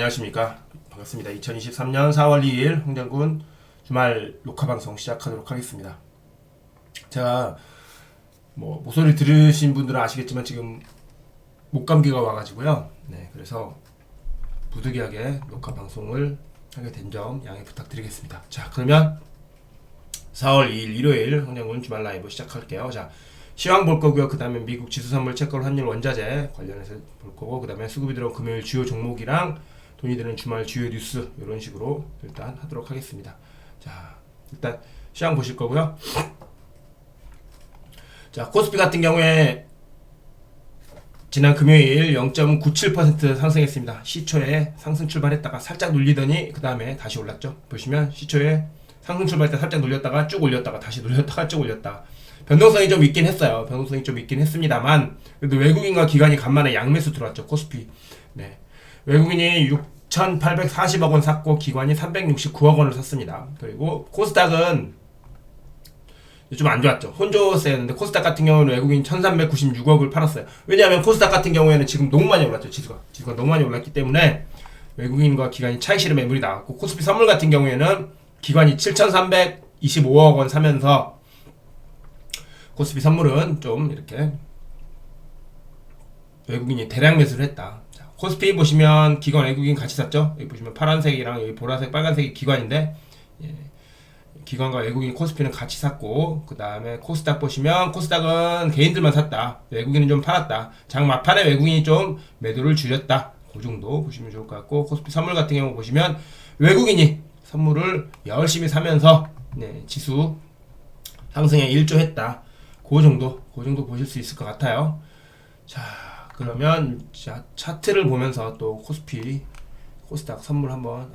안녕하십니까. 반갑습니다. 2023년 4월 2일 홍장군 주말 녹화방송 시작하도록 하겠습니다. 제가 목소리 들으신 분들은 아시겠지만 지금 목감기가 와가지고요. 네, 그래서 부득이하게 녹화방송을 하게 된 점 양해 부탁드리겠습니다. 자, 그러면 4월 2일 일요일 홍장군 주말 라이브 시작할게요. 자, 시황 볼 거고요. 그 다음에 미국 지수 선물 채권 환율 원자재 관련해서 볼 거고, 그 다음에 수급이 들어온 금요일 주요 종목이랑 돈이 드는 주말 주요 뉴스 이런 식으로 일단 하도록 하겠습니다. 자, 일단 시황 보실 거고요. 자, 코스피 같은 경우에 지난 금요일 0.97% 상승했습니다. 시초에 상승 출발했다가 살짝 눌리더니 그 다음에 다시 올랐죠. 보시면 시초에 상승 출발할 때 살짝 눌렸다가 쭉 올렸다가 다시 눌렸다가 쭉 올렸다가 변동성이 좀 있긴 했어요. 변동성이 좀 있긴 했습니다만 그래도 외국인과 기관이 간만에 양매수 들어왔죠. 코스피. 네. 외국인이 6,840억 원 샀고 기관이 369억 원을 샀습니다. 그리고 코스닥은 좀 안 좋았죠. 혼조세였는데 코스닥 같은 경우는 외국인 1,396억을 팔았어요. 왜냐하면 코스닥 같은 경우에는 지금 너무 많이 올랐죠. 지수가 너무 많이 올랐기 때문에 외국인과 기관이 차익 실현 매물이 나왔고, 코스피 선물 같은 경우에는 기관이 7,325억 원 사면서 코스피 선물은 좀 이렇게 외국인이 대량 매수를 했다. 자, 코스피 보시면 기관 외국인 같이 샀죠. 여기 보시면 파란색이랑 여기 보라색 빨간색이 기관인데, 예, 기관과 외국인 코스피는 같이 샀고, 그 다음에 코스닥 보시면 코스닥은 개인들만 샀다. 외국인은 좀 팔았다. 장 막판에 외국인이 좀 매도를 줄였다. 그 정도 보시면 좋을 것 같고, 코스피 선물 같은 경우 보시면 외국인이 선물을 열심히 사면서 지수 상승에 일조했다. 그 정도 보실 수 있을 것 같아요. 자, 그러면 차트를 보면서 또 코스피, 코스닥 선물 한번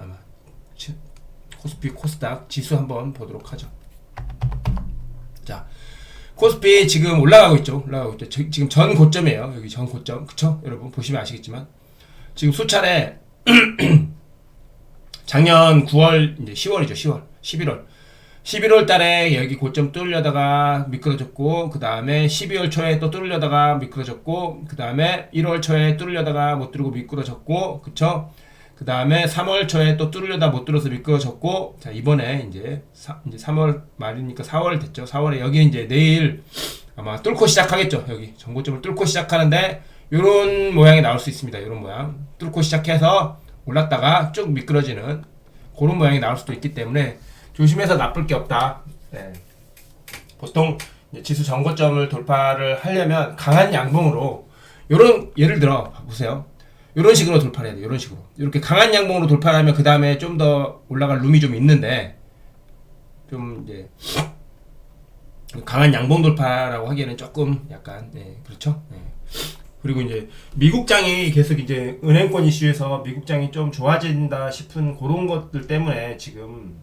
코스피, 코스닥 지수 한번 보도록 하죠. 자, 코스피 지금 올라가고 있죠. 지금 전 고점이에요. 여기 전 고점. 그쵸? 여러분 보시면 아시겠지만 지금 수차례 작년 9월, 이제 10월이죠. 11월 달에 여기 고점 뚫으려다가 미끄러졌고, 그 다음에 12월 초에 또 뚫으려다가 미끄러졌고, 그 다음에 1월 초에 뚫으려다가 못 뚫고 미끄러졌고, 그쵸? 그 다음에 3월 초에 또 뚫으려다 못 뚫어서 미끄러졌고, 자, 이번에 이제 3월 말이니까 4월 됐죠. 4월에 여기 이제 내일 아마 뚫고 시작하겠죠. 여기 전고점을 뚫고 시작하는데, 요런 모양이 나올 수 있습니다. 요런 모양. 뚫고 시작해서 올랐다가 쭉 미끄러지는 그런 모양이 나올 수도 있기 때문에 조심해서 나쁠 게 없다. 네. 보통 지수 전고점을 돌파를 하려면 강한 양봉으로, 요런, 예를 들어 보세요. 요런 식으로 돌파를 해야 돼요. 요런 식으로. 이렇게 강한 양봉으로 돌파를 하면 그 다음에 좀 더 올라갈 룸이 좀 있는데, 좀 이제 강한 양봉 돌파라고 하기에는 조금 약간, 그렇죠? 그리고 이제 미국장이 계속 이제 은행권 이슈에서 미국장이 좀 좋아진다 싶은 그런 것들 때문에 지금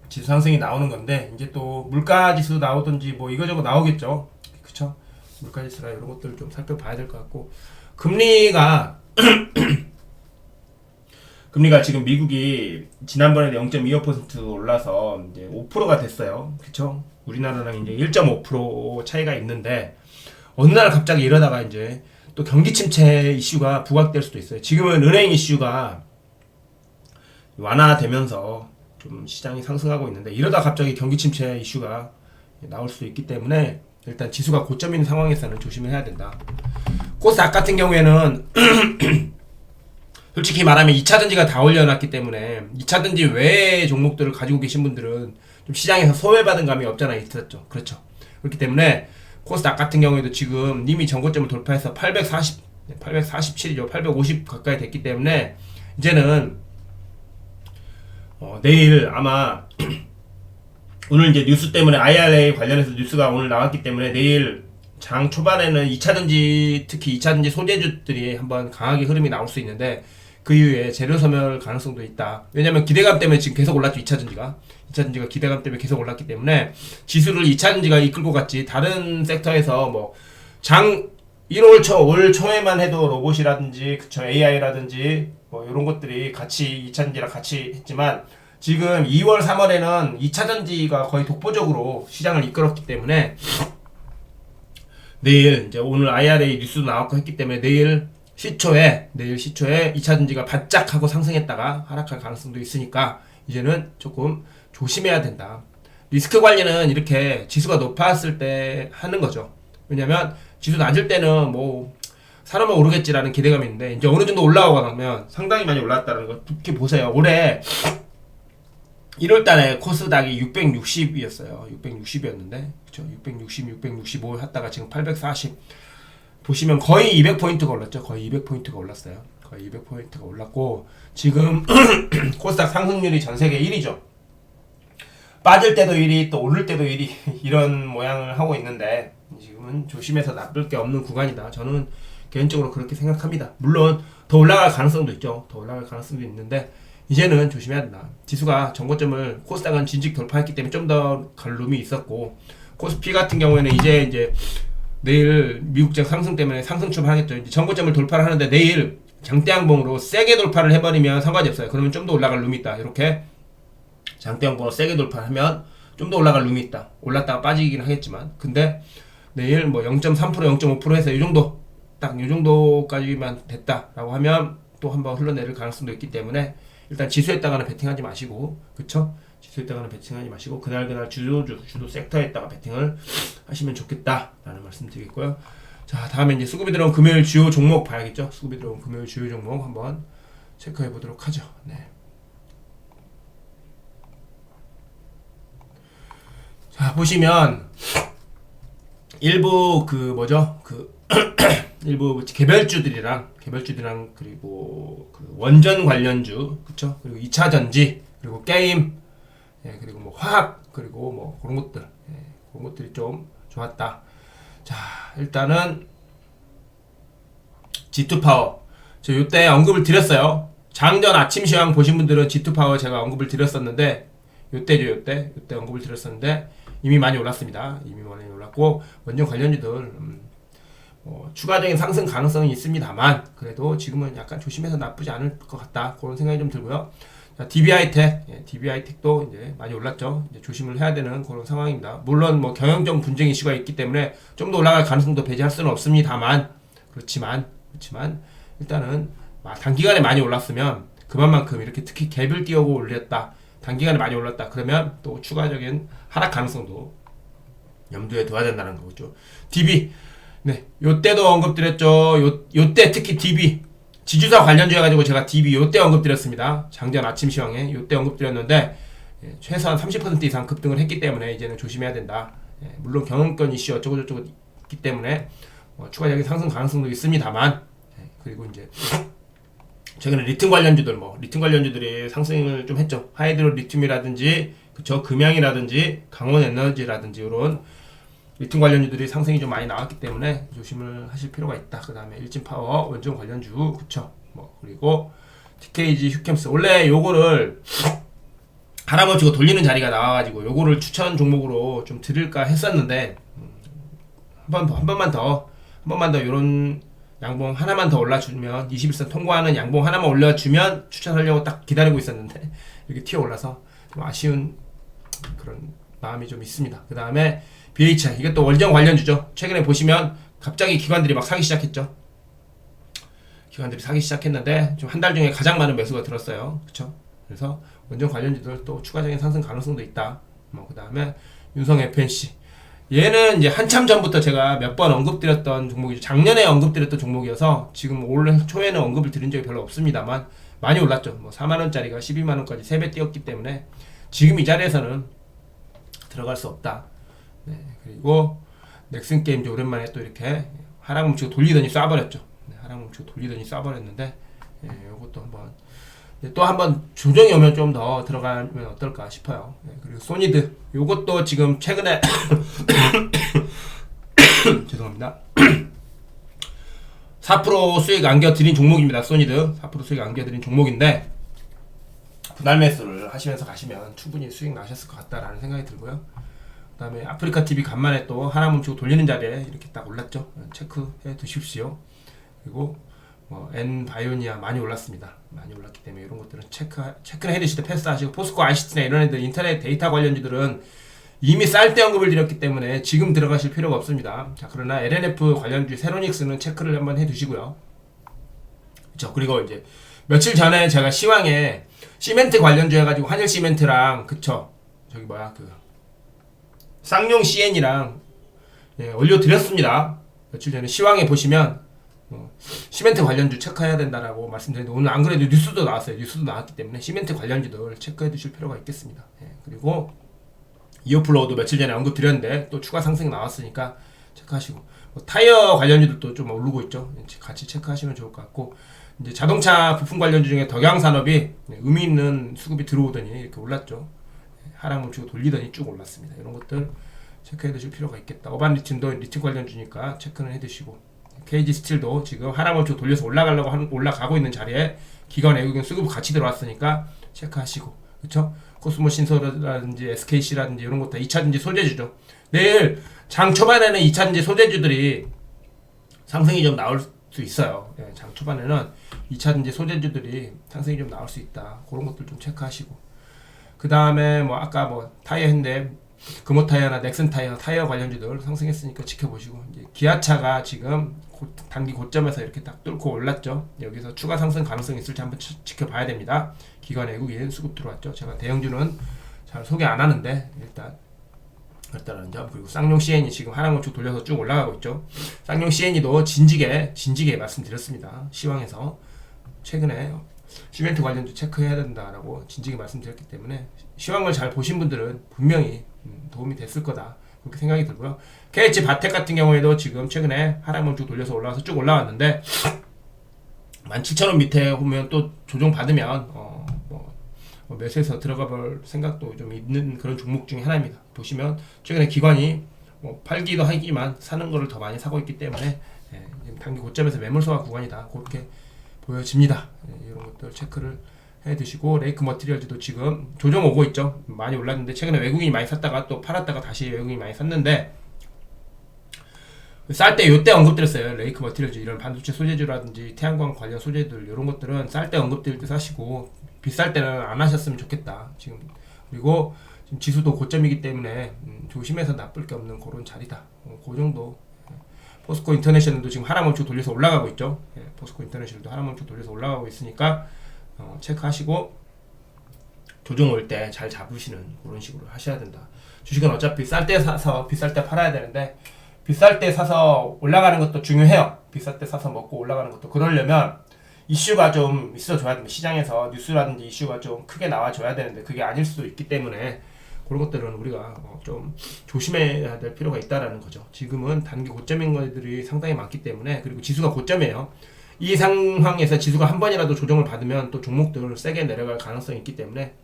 지수 상승이 나오는 건데, 이제 또 물가 지수 나오든지 뭐 이거저거 나오겠죠. 그쵸? 물가 지수나 이런 것들 좀 살펴봐야 될 것 같고, 금리가 지금 미국이 지난번에 0.25% 올라서 이제 5%가 됐어요. 그쵸? 우리나라랑 이제 1.5% 차이가 있는데, 어느 날 갑자기 이러다가 이제 또 경기 침체 이슈가 부각될 수도 있어요. 지금은 은행 이슈가 완화되면서 좀 시장이 상승하고 있는데, 이러다 갑자기 경기 침체 이슈가 나올 수도 있기 때문에 일단 지수가 고점 있는 상황에서는 조심을 해야 된다. 코스닥 같은 경우에는 솔직히 말하면 2차전지가 다 올려놨기 때문에 2차전지 외의 종목들을 가지고 계신 분들은 좀 시장에서 소외받은 감이 없잖아요. 있었죠. 그렇죠. 그렇기 때문에 코스닥 같은 경우에도 지금 이미 전고점을 돌파해서 847이죠. 850 가까이 됐기 때문에 이제는 내일 아마 오늘 이제 뉴스 때문에 IRA 관련해서 뉴스가 오늘 나왔기 때문에 내일 장 초반에는 2차전지, 특히 2차전지 소재주들이 한번 강하게 흐름이 나올 수 있는데, 그 이후에 재료 소멸 가능성도 있다. 왜냐면 기대감 때문에 지금 계속 올랐죠. 2차전지가 기대감 때문에 계속 올랐기 때문에 지수를 2차전지가 이끌고 갔지, 다른 섹터에서 뭐 장 1월 올 초에만 해도 로봇이라든지 그쵸, AI라든지 뭐 이런 것들이 같이 2차전지랑 같이 했지만, 지금 2월 3월에는 2차전지가 거의 독보적으로 시장을 이끌었기 때문에 내일 이제 오늘 IRA 뉴스도 나왔고 했기 때문에 내일 시초에 내일 시초에 2차전지가 바짝 하고 상승했다가 하락할 가능성도 있으니까 이제는 조금 조심해야 된다. 리스크 관리는 이렇게 지수가 높았을 때 하는 거죠. 왜냐면 지수 낮을 때는 뭐 사람은 오르겠지라는 기대감이 있는데 이제 어느 정도 올라오고 나면 상당히 많이 올랐다는 거 특히 보세요. 올해 1월달에 코스닥이 660이었어요. 660이었는데 그쵸? 660, 665 했다가 지금 840 보시면 거의 200포인트가 올랐죠. 거의 200포인트가 올랐어요. 거의 200포인트가 올랐고 지금 코스닥 상승률이 전세계 1위죠. 빠질 때도 1위 또 오를 때도 1위 이런 모양을 하고 있는데 지금은 조심해서 나쁠 게 없는 구간이다. 저는 개인적으로 그렇게 생각합니다. 물론 더 올라갈 가능성도 있죠. 더 올라갈 가능성도 있는데 이제는 조심해야 된다. 지수가 전고점을 코스닥은 진직 돌파했기 때문에 좀 더 갈 룸이 있었고 코스피 같은 경우에는 이제 내일 미국장 상승 때문에 상승 출발하겠죠. 이제 전고점을 돌파를 하는데 내일 장대양봉으로 세게 돌파를 해버리면 상관이 없어요. 그러면 좀 더 올라갈 룸이 있다. 이렇게 장대양봉으로 세게 돌파하면 좀 더 올라갈 룸이 있다. 올랐다가 빠지긴 하겠지만 근데 내일 뭐 0.3% 0.5% 해서 이 정도 딱 이 정도까지만 됐다라고 하면 또 한번 흘러내릴 가능성도 있기 때문에 일단 지수에다가는 베팅하지 마시고 그쵸? 지수에다가는 베팅하지 마시고 그날 주도 섹터에다가 베팅을 하시면 좋겠다라는 말씀 드리겠고요. 자 다음에 이제 수급이 들어온 금요일 주요 종목 봐야겠죠? 수급이 들어온 금요일 주요 종목 한번 체크해 보도록 하죠. 네. 자 보시면 일부 일부 개별주들이랑 그리고 그 원전 관련주 그쵸? 그리고 2차 전지 그리고 게임 예, 그리고 뭐 화학 그리고 뭐 그런 것들 예, 그런 것들이 좀 좋았다. 자 일단은 G2파워 저 요때 언급을 드렸어요. 장전 아침 시황 보신 분들은 G2파워 제가 언급을 드렸었는데 요때 언급을 드렸었는데 이미 많이 올랐습니다. 이미 많이 올랐고 원전 관련주들 추가적인 상승 가능성이 있습니다만 그래도 지금은 약간 조심해서 나쁘지 않을 것 같다 그런 생각이 좀 들고요. 자, DBI텍도 이제 많이 올랐죠. 이제 조심을 해야 되는 그런 상황입니다. 물론 뭐 경영적 분쟁 이슈가 있기 때문에 좀 더 올라갈 가능성도 배제할 수는 없습니다만 그렇지만 일단은 단기간에 많이 올랐으면 그만큼 이렇게 특히 갭을 띄우고 올렸다. 단기간에 많이 올랐다. 그러면 또 추가적인 하락 가능성도 염두에 둬야 된다는 거죠. DB 네, 요때도 언급드렸죠. 요때 특히 DB 지주사 관련주 해가지고 제가 DB 요때 언급드렸습니다. 장전 아침 시황에 요때 언급드렸는데 최소한 30% 이상 급등을 했기 때문에 이제는 조심해야 된다. 물론 경영권 이슈 어쩌고저쩌고 있기 때문에 추가적인 상승 가능성도 있습니다만 그리고 이제 최근에 리튬 관련주들이 상승을 좀 했죠. 하이드로 리튬이라든지 그쵸 금양이라든지 강원 에너지라든지 이런 리튬 관련주들이 상승이 좀 많이 나왔기 때문에 조심을 하실 필요가 있다. 그 다음에 일진파워 원전 관련주 그쵸 그리고 TKG 휴캠스 원래 요거를 할아버지가 돌리는 자리가 나와가지고 요거를 추천 종목으로 좀 드릴까 했었는데 한 번만 더 요런 양봉 하나만 더 올라주면 21선 통과하는 양봉 하나만 올려주면 추천하려고 딱 기다리고 있었는데 이렇게 튀어 올라서 좀 아쉬운 그런 마음이 좀 있습니다. 그 다음에 BHI 이게 또 원전 관련주죠. 최근에 보시면 갑자기 기관들이 막 사기 시작했죠. 기관들이 사기 시작했는데 좀 한 달 중에 가장 많은 매수가 들었어요. 그쵸? 그래서 원전 관련주들 또 추가적인 상승 가능성도 있다. 그 다음에 윤성 FNC 얘는 이제 한참 전부터 제가 몇 번 언급드렸던 종목이죠. 작년에 언급드렸던 종목이어서 지금 올해 초에는 언급을 드린 적이 별로 없습니다만 많이 올랐죠. 4만원짜리가 12만원까지 3배 뛰었기 때문에 지금 이 자리에서는 들어갈 수 없다. 네, 그리고 넥슨게임즈 오랜만에 또 이렇게 하락 뭉치고 돌리더니 쏴버렸죠. 하락 뭉치고 돌리더니 쏴버렸는데 요것도 한번 조정이 오면 좀 더 들어가면 어떨까 싶어요. 그리고 소니드 요것도 지금 최근에 죄송합니다. 4% 수익 안겨드린 종목입니다. 소니드 4% 수익 안겨드린 종목인데 분할 매수를 하시면서 가시면 충분히 수익 나셨을 것 같다라는 생각이 들고요. 그 다음에 아프리카 TV 간만에 또 하나 멈추고 돌리는 자리에 이렇게 딱 올랐죠. 체크해 두십시오. 그리고 엔바이오니아 많이 올랐습니다. 많이 올랐기 때문에 이런 것들은 체크를 해 두실 때 패스하시고 포스코 ICT나 이런 애들 인터넷 데이터 관련주들은 이미 쌀 때 언급을 드렸기 때문에 지금 들어가실 필요가 없습니다. 자, 그러나 LNF 관련주 세로닉스는 체크를 한번 해 두시고요. 그쵸. 그리고 이제 며칠 전에 제가 시황에 시멘트 관련주 해가지고 한일 시멘트랑 그쵸. 저기 뭐야 그 쌍용 CN이랑 예, 올려드렸습니다. 며칠 전에 시황에 보시면 시멘트 관련주 체크해야 된다라고 말씀드렸는데 오늘 안 그래도 뉴스도 나왔어요. 뉴스도 나왔기 때문에 시멘트 관련주들 체크해 두실 필요가 있겠습니다. 예, 그리고 이오플로우도 며칠 전에 언급 드렸는데 또 추가 상승이 나왔으니까 체크하시고 타이어 관련주들도 좀 오르고 있죠. 같이 체크하시면 좋을 것 같고 이제 자동차 부품 관련주 중에 덕양산업이 의미 있는 수급이 들어오더니 이렇게 올랐죠. 하락 멈추고 돌리더니 쭉 올랐습니다. 이런 것들 체크해 두실 필요가 있겠다. 어반 리튬도 리튬 관련주니까 체크는 해 두시고 KG 스틸도 지금 하락 멈추고 돌려서 올라가고 있는 자리에 기관 외국인 수급 같이 들어왔으니까 체크하시고 그렇죠? 코스모 신소라든지 SKC라든지 이런 것도 2차전지 소재주죠. 내일 장 초반에는 2차전지 소재주들이 상승이 좀 나올 수 있어요. 예, 장 초반에는 2차전지 소재주들이 상승이 좀 나올 수 있다. 그런 것들 좀 체크하시고 그 다음에 뭐 아까 뭐 타이어 했는데 금호 타이어나 넥슨 타이어 관련주들 상승했으니까 지켜보시고 이제 기아차가 지금 단기 고점에서 이렇게 딱 뚫고 올랐죠. 여기서 추가 상승 가능성이 있을지 한번 지켜봐야 됩니다. 기관 외국인 수급 들어왔죠. 제가 대형주는 잘 소개 안 하는데 일단은 점. 그리고 쌍용 CN이 지금 하락 멈추고 돌려서 쭉 올라가고 있죠. 쌍용 CN이도 진지게 말씀드렸습니다. 시황에서 최근에 시멘트 관련주 체크해야 된다라고 진지게 말씀드렸기 때문에 시황을 잘 보신 분들은 분명히 도움이 됐을 거다 그렇게 생각이 들고요. KH 바텍 같은 경우에도 지금 최근에 하락 멈추고 돌려서 올라와서 쭉 올라왔는데 17,000원 밑에 오면 또 조정 받으면 매수해서 들어가 볼 생각도 좀 있는 그런 종목 중에 하나입니다. 보시면 최근에 기관이 팔기도 하지만 사는 거를 더 많이 사고 있기 때문에 단기 고점에서 매물소화 구간이다 그렇게 보여집니다. 이런 것들 체크를 해 두시고 레이크 머티리얼즈도 지금 조정 오고 있죠. 많이 올랐는데 최근에 외국인이 많이 샀다가 또 팔았다가 다시 외국인이 많이 샀는데 쌀 때 요때 언급드렸어요. 레이크 머티리얼즈 이런 반도체 소재주라든지 태양광 관련 소재들 이런 것들은 쌀 때 언급드릴 때 사시고 비쌀 때는 안 하셨으면 좋겠다. 지금 그리고 지금 지수도 고점이기 때문에 조심해서 나쁠 게 없는 그런 자리다. 그 정도. 포스코 인터내셔널도 지금 하락 멈추고 돌려서 올라가고 있죠. 포스코 인터내셔널도 하락 멈추고 돌려서 올라가고 있으니까 체크하시고 조정 올 때 잘 잡으시는 그런 식으로 하셔야 된다. 주식은 어차피 쌀 때 사서 비쌀 때 팔아야 되는데 비쌀 때 사서 올라가는 것도 중요해요. 비쌀 때 사서 먹고 올라가는 것도 그러려면 이슈가 좀 있어줘야 됩니다. 시장에서 뉴스라든지 이슈가 좀 크게 나와줘야 되는데 그게 아닐 수도 있기 때문에 그런 것들은 우리가 좀 조심해야 될 필요가 있다라는 거죠. 지금은 단기 고점인 것들이 상당히 많기 때문에 그리고 지수가 고점이에요. 이 상황에서 지수가 한 번이라도 조정을 받으면 또 종목들 세게 내려갈 가능성이 있기 때문에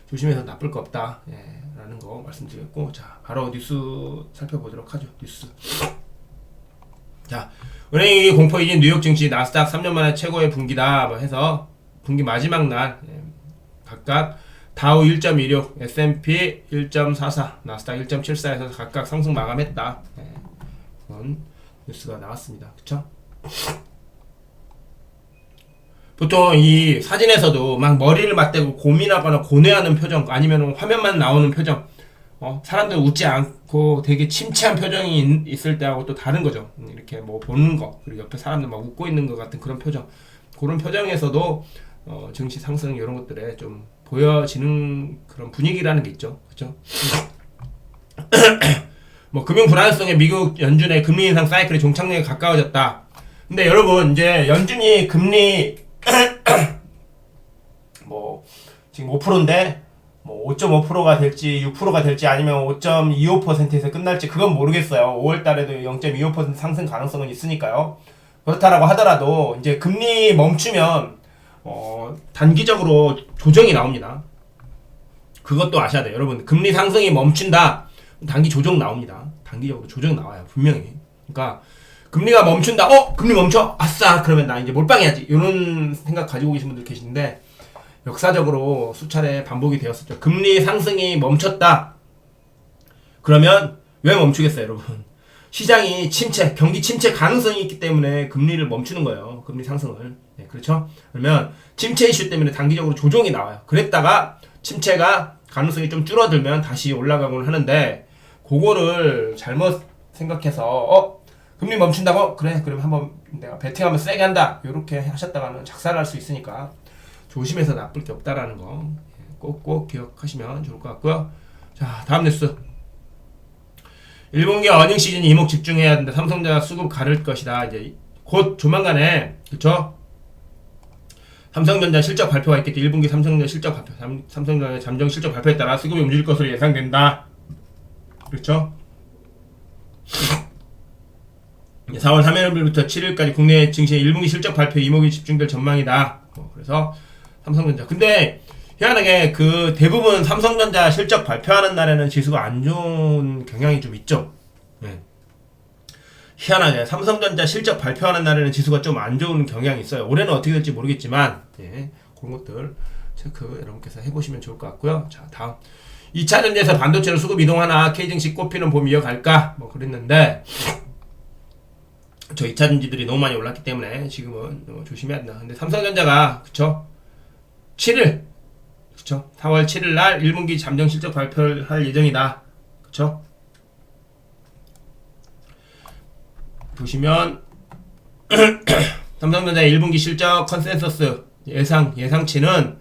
조심해서 나쁠 거 없다 라는 거 말씀드렸고 자 바로 뉴스 살펴보도록 하죠. 뉴스 자 은행위기 공포이긴 뉴욕 증시 나스닥 3년 만에 최고의 분기다 뭐 해서 분기 마지막 날 각각 다우 1.16, S&P 1.44, 나스닥 1.74에서 각각 상승 마감했다. 그런 뉴스가 나왔습니다. 그쵸? 보통 이 사진에서도 막 머리를 맞대고 고민하거나 고뇌하는 표정 아니면 화면만 나오는 표정 사람들 웃지 않고 되게 침체한 표정이 있을 때하고 또 다른 거죠. 이렇게 뭐 보는 거 그리고 옆에 사람들 막 웃고 있는 것 같은 그런 표정 그런 표정에서도 증시 상승 이런 것들에 좀 보여지는 그런 분위기라는 게 있죠. 그렇죠? 뭐 금융 불안성에 미국 연준의 금리 인상 사이클이 종착역에 가까워졌다. 근데 여러분 이제 연준이 금리 뭐 지금 5%인데 뭐 5.5%가 될지 6%가 될지 아니면 5.25%에서 끝날지 그건 모르겠어요. 5월 달에도 0.25% 상승 가능성은 있으니까요. 그렇다라고 하더라도 이제 금리 멈추면 단기적으로 조정이 나옵니다. 그것도 아셔야 돼요. 여러분 금리 상승이 멈춘다. 단기 조정 나옵니다. 단기적으로 조정 나와요. 분명히. 그러니까 금리가 멈춘다. 금리 멈춰. 아싸. 그러면 나 이제 몰빵해야지. 이런 생각 가지고 계신 분들 계신데 역사적으로 수차례 반복이 되었었죠. 금리 상승이 멈췄다. 그러면 왜 멈추겠어요, 여러분? 시장이 경기 침체 가능성이 있기 때문에 금리를 멈추는 거예요. 금리 상승을. 네, 그렇죠? 그러면 침체 이슈 때문에 단기적으로 조정이 나와요. 그랬다가 침체가 가능성이 좀 줄어들면 다시 올라가곤 하는데 그거를 잘못 생각해서 금리 멈춘다고? 그래, 그럼 한번 내가 베팅 한번 세게 한다. 이렇게 하셨다가는 작살날 수 있으니까 조심해서 나쁠 게 없다라는 거 꼭꼭 기억하시면 좋을 것 같고요. 자, 다음 뉴스. 1분기 어닝 시즌 이목 집중해야 된다. 삼성전자 수급 가를 것이다. 이제 곧 조만간에, 그쵸? 삼성전자 실적 발표가 있겠죠. 1분기 삼성전자 실적 발표, 삼성전자 잠정 실적 발표에 따라 수급이 움직일 것으로 예상된다. 그렇죠? 4월 3일부터 7일까지 국내 증시 1분기 실적 발표 이목이 집중될 전망이다. 그래서 삼성전자. 근데 희한하게 그 대부분 삼성전자 실적 발표하는 날에는 지수가 안 좋은 경향이 좀 있죠. 네. 희한하게 삼성전자 실적 발표하는 날에는 지수가 좀 안 좋은 경향이 있어요. 올해는 어떻게 될지 모르겠지만, 예, 그런 것들 체크 여러분께서 해보시면 좋을 것 같고요. 자, 다음. 2차 전지에서 반도체로 수급 이동하나 K증시 꼽히는 봄 이어갈까? 뭐 그랬는데, 저 2차 전지들이 너무 많이 올랐기 때문에 지금은 조심해야 된다. 근데 삼성전자가, 그쵸? 7일, 그쵸? 4월 7일 날 1분기 잠정 실적 발표를 할 예정이다. 그쵸? 보시면 삼성전자 1분기 실적 컨센서스 예상치는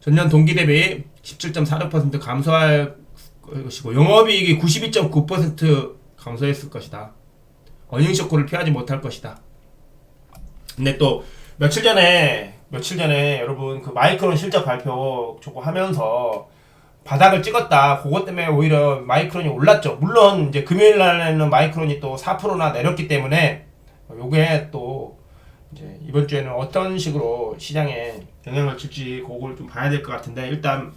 전년 동기 대비 17.46% 감소할 것이고 영업이익이 92.9% 감소했을 것이다. 어닝 쇼크를 피하지 못할 것이다. 근데 또 며칠 전에 여러분 그 마이크론 실적 발표 저거 하면서 바닥을 찍었다. 그것 때문에 오히려 마이크론이 올랐죠. 물론 이제 금요일 날에는 마이크론이 또 4%나 내렸기 때문에 요게 또 이제 이번 주에는 어떤 식으로 시장에 영향을 줄지 그걸 좀 봐야 될 것 같은데, 일단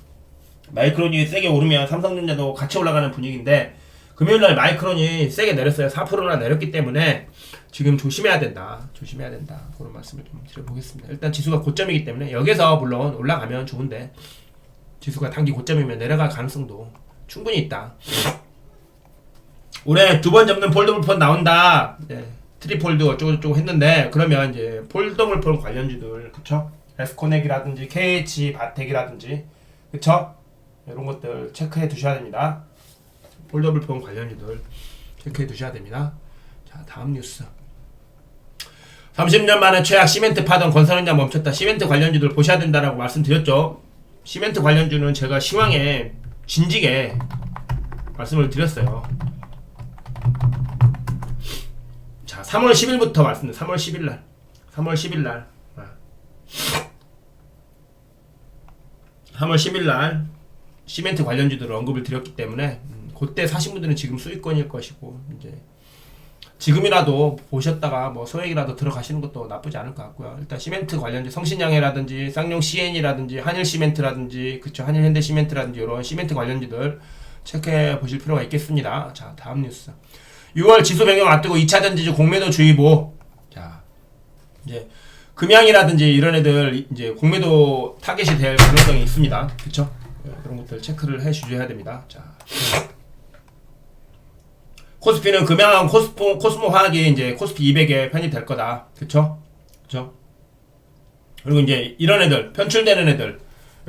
마이크론이 세게 오르면 삼성전자도 같이 올라가는 분위기인데 금요일 날 마이크론이 세게 내렸어요. 4%나 내렸기 때문에 지금 조심해야 된다. 그런 말씀을 좀 드려보겠습니다. 일단 지수가 고점이기 때문에 여기서 물론 올라가면 좋은데 지수가 단기 고점이면 내려갈 가능성도 충분히 있다. 올해 2번 접는 폴더블 폰 나온다. 네, 트리폴드 어쩌고저쩌고 했는데, 그러면 이제 폴더블 폰 관련주들, 그쵸? 에스코넥이라든지 KH 바텍이라든지, 그쵸? 이런 것들 체크해 두셔야 됩니다. 폴더블 폰 관련주들 체크해 두셔야 됩니다. 자, 다음 뉴스. 30년 만에 최악 시멘트 파동 건설 현장 멈췄다. 시멘트 관련주들 보셔야 된다라고 말씀드렸죠. 시멘트 관련주는 제가 시황에 진지게 말씀을 드렸어요. 자, 3월 10일부터 말씀드렸어요. 3월 10일날 3월 10일날 시멘트 관련주들을 언급을 드렸기 때문에 그때 사신 분들은 지금 수익권일 것이고, 이제 지금이라도 보셨다가 뭐 소액이라도 들어가시는 것도 나쁘지 않을 것 같고요. 일단 시멘트 관련주 성신양해라든지 쌍용 CN이라든지 한일 시멘트라든지, 그쵸, 한일 현대 시멘트라든지 이런 시멘트 관련주들 체크해 보실 필요가 있겠습니다. 자, 다음 뉴스. 6월 지수 변경 앞두고 2차 전지주 공매도 주의보. 자, 이제 금양이라든지 이런 애들 이제 공매도 타겟이 될 가능성이 있습니다. 그쵸? 그런 것들 체크를 해 주셔야 됩니다. 자. 코스피는 금양 코스모 화학이 이제 코스피 200에 편입될 거다. 그쵸? 그리고 이제 이런 애들, 편출되는 애들,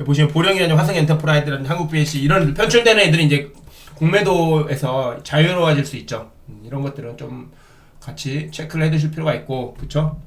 보시면 보령이라든지 화성 엔터프라이즈라든지 한국 BSC 이런 애들, 편출되는 애들이 이제 공매도에서 자유로워질 수 있죠. 이런 것들은 좀 같이 체크를 해 두실 필요가 있고, 그쵸?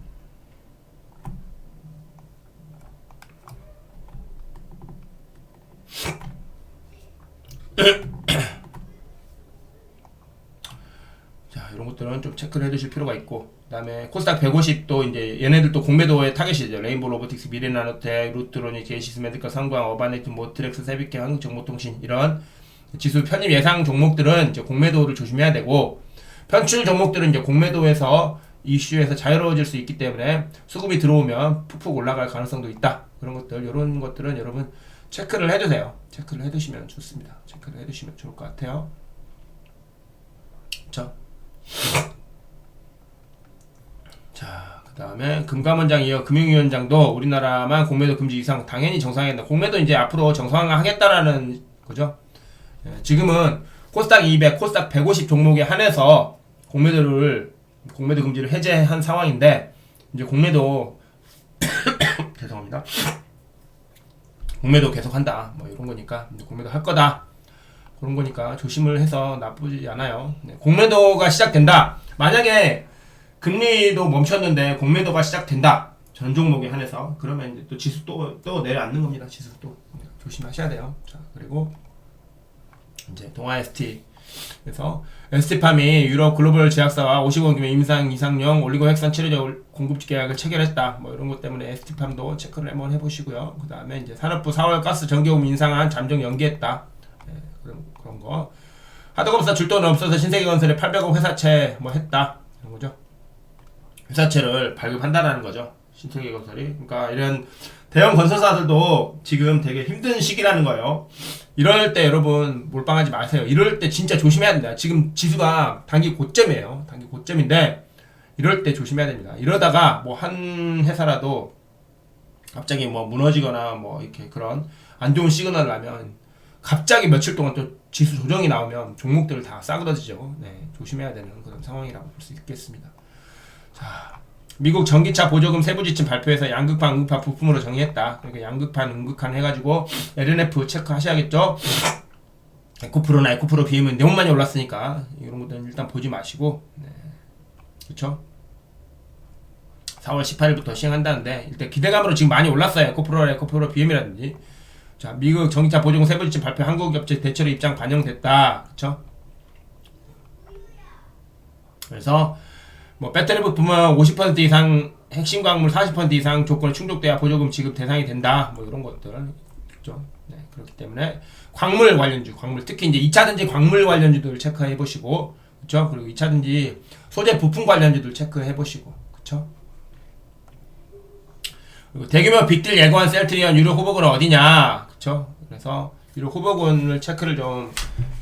자, 이런 것들은 좀 체크를 해두실 필요가 있고, 그 다음에 코스닥 150도 이제 얘네들도 공매도의 타겟이죠. 레인보 로보틱스, 미래나노텍, 루트로닉, 제이시스 메디컬, 상광, 어바네트, 모트렉스, 세비케, 한국정보통신 이런 지수 편입 예상 종목들은 이제 공매도를 조심해야 되고, 편출 종목들은 이제 공매도에서 이슈에서 자유로워질 수 있기 때문에 수급이 들어오면 푹푹 올라갈 가능성도 있다. 그런 것들, 이런 것들은 여러분 체크를 해두세요. 체크를 해두시면 좋습니다. 체크를 해두시면 좋을 것 같아요. 자, 그 다음에 금감원장 이어 금융위원장도 우리나라만 공매도 금지 이상 당연히 정상화한다. 공매도 이제 앞으로 정상화하겠다라는 거죠. 지금은 코스닥 200, 코스닥 150 종목에 한해서 공매도 금지를 해제한 상황인데, 이제 공매도 죄송합니다. 공매도 계속한다. 뭐 이런 거니까 이제 공매도 할 거다. 그런 거니까 조심을 해서 나쁘지 않아요. 공매도가 시작된다. 만약에 금리도 멈췄는데 공매도가 시작된다. 전 종목에 한해서 그러면 이제 또 지수 또 내려앉는 겁니다. 지수 또 조심하셔야 돼요. 자, 그리고 이제 동아 ST 그래서 ST팜이 유럽 글로벌 제약사와 50억 규모 임상 이상용 올리고 핵산 치료제 공급 계약을 체결했다. 뭐 이런 것 때문에 ST팜도 체크를 한번 해보시고요. 그 다음에 이제 산업부 4월 가스 전기요금 인상안 잠정 연기했다. 네, 그런 거. 하드검사 줄 돈 없어서 신세계건설에 800억 회사채 뭐 했다. 이런 거죠. 회사채를 발급한다라는 거죠. 신세계건설이. 그러니까 이런 대형 건설사들도 지금 되게 힘든 시기라는 거예요. 이럴 때 여러분 몰빵하지 마세요. 이럴 때 진짜 조심해야 됩니다. 지금 지수가 단기 고점이에요. 단기 고점인데 이럴 때 조심해야 됩니다. 이러다가 뭐 한 회사라도 갑자기 뭐 무너지거나 뭐 이렇게 그런 안 좋은 시그널을 나면 갑자기 며칠 동안 또 지수 조정이 나오면 종목들을 다 싸그러지죠. 네, 조심해야 되는 그런 상황이라고 볼 수 있겠습니다. 자, 미국 전기차 보조금 세부 지침 발표해서 양극판, 음극판 부품으로 정의했다. 그러니까 양극판, 음극판 해가지고 LNF 체크하셔야겠죠. 에코프로나 에코프로 비임은 너무 많이 올랐으니까 이런 것들은 일단 보지 마시고, 네. 그렇죠? 4월 18일부터 시행한다는데 일단 기대감으로 지금 많이 올랐어요. 에코프로나 에코프로 비임이라든지. 자, 미국 전기차 보조금 세부 지침 발표 한국 업체 대체로 입장 반영됐다. 그렇죠? 그래서 뭐 배터리 부품은 50% 이상 핵심 광물 40% 이상 조건이 충족돼야 보조금 지급 대상이 된다. 뭐 이런 것들 있죠. 네, 그렇기 때문에 광물 관련주, 광물 특히 이제 2차전지 광물 관련주들 체크해 보시고, 그렇죠? 그리고 2차전지 소재 부품 관련주들 체크해 보시고, 그렇죠? 그리고 대규모 빅딜 예고한 셀트리온 유료 후보군은 어디냐, 그렇죠? 그래서 유료 후보군을 체크를 좀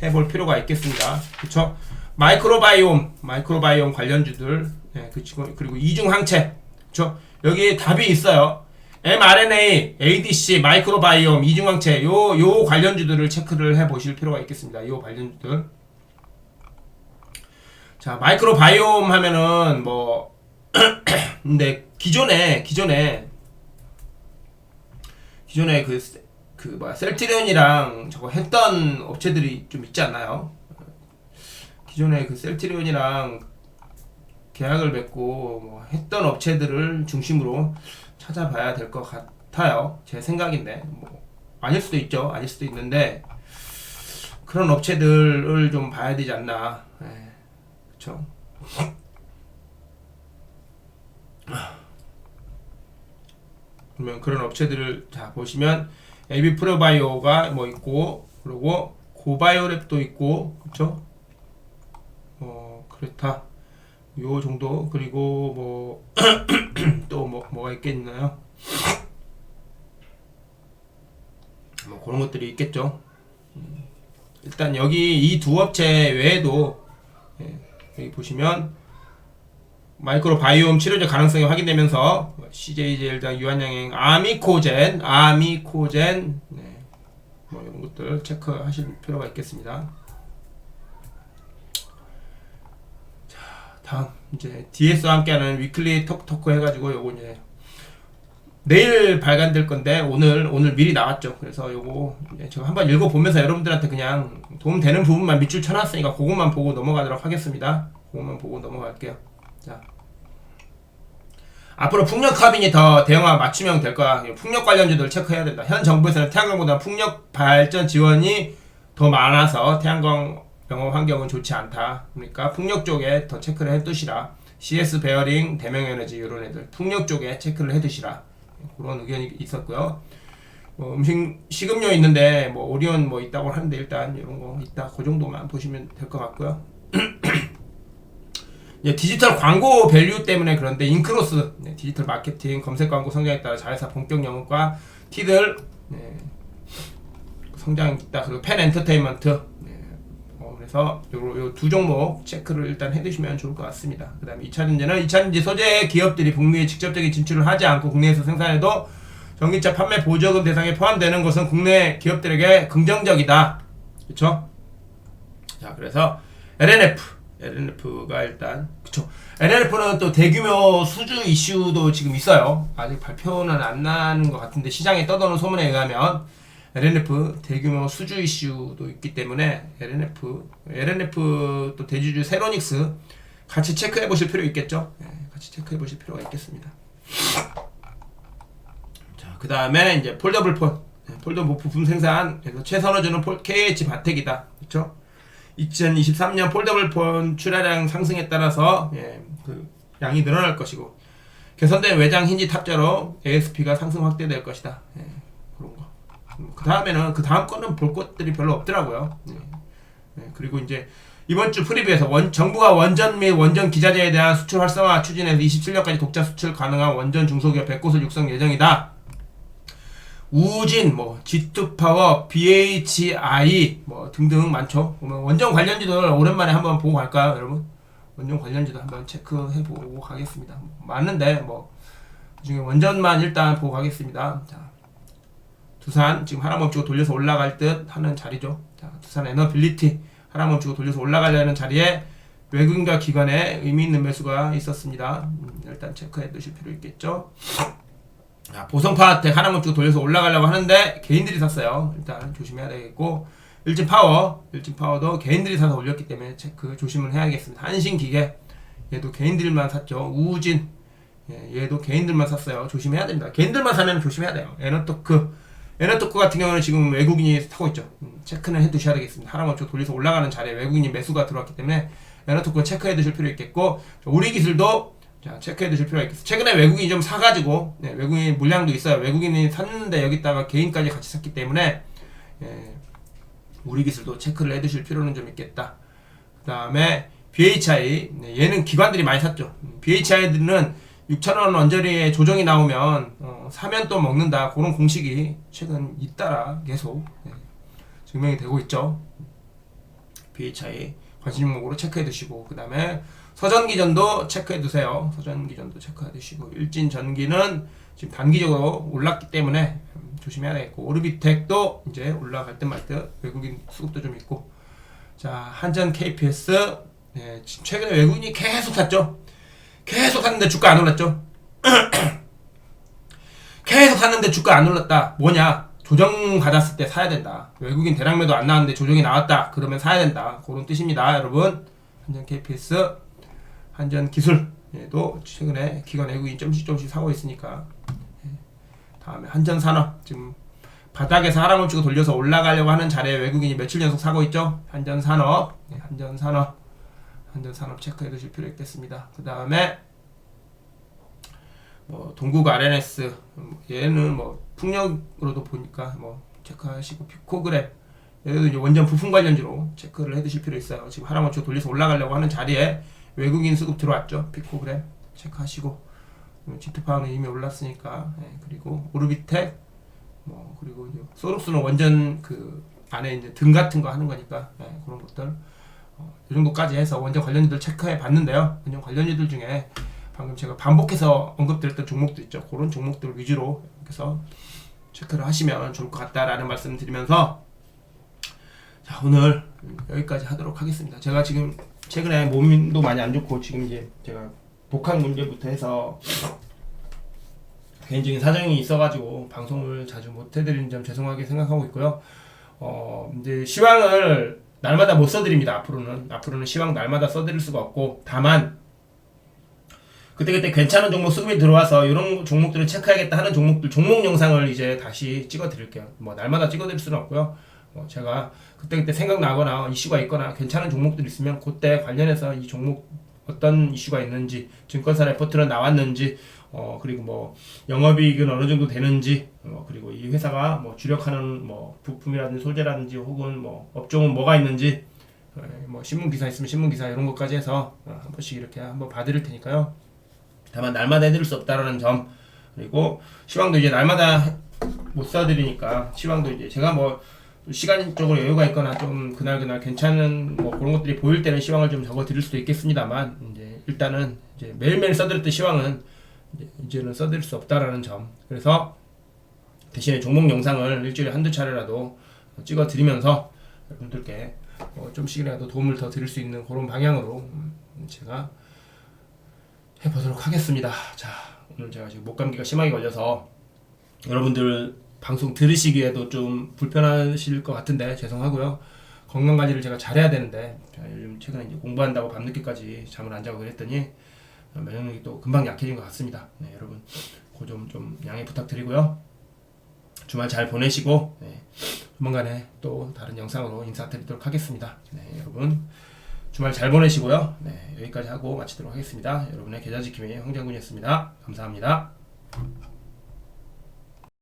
해볼 필요가 있겠습니다. 그렇죠? 마이크로바이옴 관련주들, 네, 그리고 이중항체, 그렇죠? 여기 답이 있어요. mRNA, ADC, 마이크로바이옴, 이중항체, 요 관련주들을 체크를 해보실 필요가 있겠습니다. 요 관련주들. 자, 마이크로바이옴 하면은 뭐 근데 기존에 그 셀트리온이랑 저거 했던 업체들이 좀 있지 않나요? 기존에 그 셀트리온이랑 계약을 맺고 뭐 했던 업체들을 중심으로 찾아봐야 될 것 같아요. 제 생각인데 뭐 아닐 수도 있죠. 아닐 수도 있는데 그런 업체들을 좀 봐야 되지 않나. 네, 그렇죠. 그러면 그런 업체들을 자 보시면 AB 프로바이오가 뭐 있고 그리고 고바이오랩도 있고 그렇죠. 그렇다. 요 정도. 그리고 뭐 또 뭐가 있겠나요? 뭐 그런 것들이 있겠죠. 일단 여기 이 두 업체 외에도 여기 보시면 마이크로바이옴 치료제 가능성이 확인되면서 CJ제일당 유한양행 아미코젠 네. 뭐 이런 것들 체크하실 필요가 있겠습니다. 다음 이제 DS와 함께하는 위클리 토크 해가지고 요거 이제 내일 발간될 건데 오늘 미리 나왔죠. 그래서 요거 제가 한번 읽어보면서 여러분들한테 그냥 도움되는 부분만 밑줄 쳐놨으니까 그것만 보고 넘어가도록 하겠습니다. 그것만 보고 넘어갈게요. 자, 앞으로 풍력 터빈이 더 대형화 맞춤형 될 거야. 풍력 관련주들 체크해야 된다. 현 정부에서는 태양광보다 풍력 발전 지원이 더 많아서 태양광 영업 환경은 좋지 않다. 그러니까 풍력 쪽에 더 체크를 해두시라. CS 베어링, 대명에너지 이런 애들 풍력 쪽에 체크를 해두시라. 그런 의견이 있었고요. 뭐 식음료 있는데 뭐 오리온 뭐 있다고 하는데 일단 이런 거 있다. 그 정도만 보시면 될 것 같고요. 디지털 광고 밸류 때문에 그런데 인크로스 디지털 마케팅 검색 광고 성장에 따라 자회사 본격 영업과 티들 성장이 있다. 그리고 팬 엔터테인먼트 그래서 요 두 종목 체크를 일단 해두시면 좋을 것 같습니다. 그 다음에 2차전지 소재 기업들이 북미에 직접적인 진출을 하지 않고 국내에서 생산해도 전기차 판매 보조금 대상에 포함되는 것은 국내 기업들에게 긍정적이다. 그쵸? 자, 그래서 LNF가 일단 그쵸. LNF는 또 대규모 수주 이슈도 지금 있어요. 아직 발표는 안 나는 것 같은데 시장에 떠도는 소문에 의하면 LNF 대규모 수주 이슈도 있기 때문에 LNF 또 대주주 세로닉스 같이 체크해 보실 필요 있겠죠. 같이 체크해 보실 필요가 있겠습니다. 자, 그 다음에 이제 폴더블 폰, 폴더블 부품 생산, 그래서 최선호주는 KH 바텍이다. 그렇죠? 2023년 폴더블 폰 출하량 상승에 따라서 그 양이 늘어날 것이고, 개선된 외장 힌지 탑재로 ASP가 상승 확대될 것이다. 그런 거. 그 다음에는 그 다음 거는 볼 것들이 별로 없더라고요. 그리고 이제 이번 주 프리뷰에서 정부가 원전 및 원전 기자재에 대한 수출 활성화 추진해서 27년까지 독자 수출 가능한 원전 중소기업 100곳을 육성 예정이다. 우진, G2파워, BHI 등등 많죠. 원전 관련주들 오랜만에 한번 보고 갈까요, 여러분? 원전 관련주도 한번 체크해보고 가겠습니다. 많은데 그중에 원전만 일단 보고 가겠습니다. 자, 두산 지금 하나 멈추고 돌려서 올라갈 듯 하는 자리죠. 자, 두산 에너빌리티 하나 멈추고 돌려서 올라가려는 자리에 외국인과 기관에 의미 있는 매수가 있었습니다. 일단 체크해 두실 필요 있겠죠. 자, 보성파워텍 하나 멈추고 돌려서 올라가려고 하는데 개인들이 샀어요. 일단 조심해야 되겠고, 일진파워도 개인들이 사서 올렸기 때문에 체크 조심을 해야겠습니다. 한신기계 얘도 개인들만 샀죠. 우진 얘도 개인들만 샀어요. 조심해야 됩니다. 개인들만 사면 조심해야 돼요. 에너토크 같은 경우는 지금 외국인이 사고 있죠. 체크는 해 두셔야 되겠습니다. 하나 멈추고 돌려서 올라가는 자리에 외국인이 매수가 들어왔기 때문에 에너토크 체크해 두실 필요 있겠고, 우리기술도 자, 체크해 두실 필요가 있겠습니다. 최근에 외국인이 좀 사가지고, 외국인 물량도 있어요. 외국인이 샀는데 여기다가 개인까지 같이 샀기 때문에, 우리 기술도 체크를 해 두실 필요는 좀 있겠다. 그 다음에, BHI. 얘는 기관들이 많이 샀죠. BHI들은 6,000원 언저리에 조정이 나오면, 사면 또 먹는다. 그런 공식이 최근 잇따라 계속, 증명이 되고 있죠. BHI. 관심 종목으로 체크해 두시고, 그 다음에, 서전기전도 체크해 두세요. 서전기전도 체크해 두시고, 일진전기는 지금 단기적으로 올랐기 때문에 조심해야 되겠고, 오르비텍도 이제 올라갈 듯 말 듯 외국인 수급도 좀 있고, 자, 한전 KPS 지금 최근에 외국인이 계속 샀죠. 계속 샀는데 주가 안 올랐죠. 계속 샀는데 주가 안 올랐다. 뭐냐? 조정 받았을 때 사야 된다. 외국인 대량 매도 안 나왔는데 조정이 나왔다. 그러면 사야 된다. 그런 뜻입니다, 여러분. 한전 KPS, 한전 기술 얘도 최근에 기관 외국인 조금씩 사고 있으니까. 다음에 한전 산업 지금 바닥에서 하락 멈추고 돌려서 올라가려고 하는 자리에 외국인이 며칠 연속 사고 있죠. 한전 산업 체크해 두실 필요 있겠습니다. 그 다음에 동국 RNS 얘는 풍력으로도 보니까 체크하시고, 피코그램 얘도 이제 원전 부품 관련주로 체크를 해 두실 필요 있어요. 지금 하락 멈추고 돌려서 올라가려고 하는 자리에 외국인 수급 들어왔죠. 피코그램 체크하시고, G2파워는 이미 올랐으니까, 그리고 오르비텍, 그리고 이제 소록스는 원전 그 안에 이제 등 같은 거 하는 거니까, 그런 것들, 이 정도까지 해서 원전 관련주들 체크해 봤는데요. 원전 관련주들 중에 방금 제가 반복해서 언급드렸던 종목도 있죠. 그런 종목들 위주로 해서 체크를 하시면 좋을 것 같다라는 말씀을 드리면서, 자, 오늘 여기까지 하도록 하겠습니다. 제가 지금 최근에 몸도 많이 안 좋고, 지금 이제 제가 복학 문제부터 해서 개인적인 사정이 있어가지고 방송을 자주 못 해드리는 점 죄송하게 생각하고 있고요. 이제 시황을 날마다 못 써드립니다. 앞으로는 시황 날마다 써드릴 수가 없고, 다만 그때 괜찮은 종목 수급이 들어와서 이런 종목들을 체크하겠다 하는 종목 영상을 이제 다시 찍어드릴게요. 날마다 찍어드릴 수는 없고요. 제가 그때 생각나거나 이슈가 있거나 괜찮은 종목들 있으면 그때 관련해서 이 종목 어떤 이슈가 있는지, 증권사 레포트는 나왔는지, 그리고 영업이익은 어느 정도 되는지, 그리고 이 회사가 주력하는 부품이라든지 소재라든지 혹은 업종은 뭐가 있는지, 신문 기사 있으면 신문 기사 이런 것까지 해서 한 번씩 이렇게 한번 봐드릴 테니까요. 다만 날마다 해드릴 수 없다라는 점, 그리고 시황도 이제 날마다 못 써드리니까, 시황도 이제 제가 시간적으로 여유가 있거나 좀 그날 괜찮은 그런 것들이 보일 때는 시황을 좀 적어 드릴 수도 있겠습니다만, 이제 일단은 이제 매일매일 써드렸던 시황은 이제는 써드릴 수 없다라는 점, 그래서 대신에 종목 영상을 일주일에 한두 차례라도 찍어 드리면서 여러분들께 좀씩이라도 도움을 더 드릴 수 있는 그런 방향으로 제가 해보도록 하겠습니다. 자, 오늘 제가 지금 목감기가 심하게 걸려서 여러분들 방송 들으시기에도 좀 불편하실 것 같은데 죄송하고요. 건강 관리를 제가 잘해야 되는데 요즘 최근에 이제 공부한다고 밤늦게까지 잠을 안 자고 그랬더니 면역력이 또 금방 약해진 것 같습니다. 네, 여러분 그 점 좀 양해 부탁드리고요. 주말 잘 보내시고 네, 조만간에 또 다른 영상으로 인사드리도록 하겠습니다. 네, 여러분 주말 잘 보내시고요. 네, 여기까지 하고 마치도록 하겠습니다. 여러분의 계좌지킴이 황장군이었습니다. 감사합니다.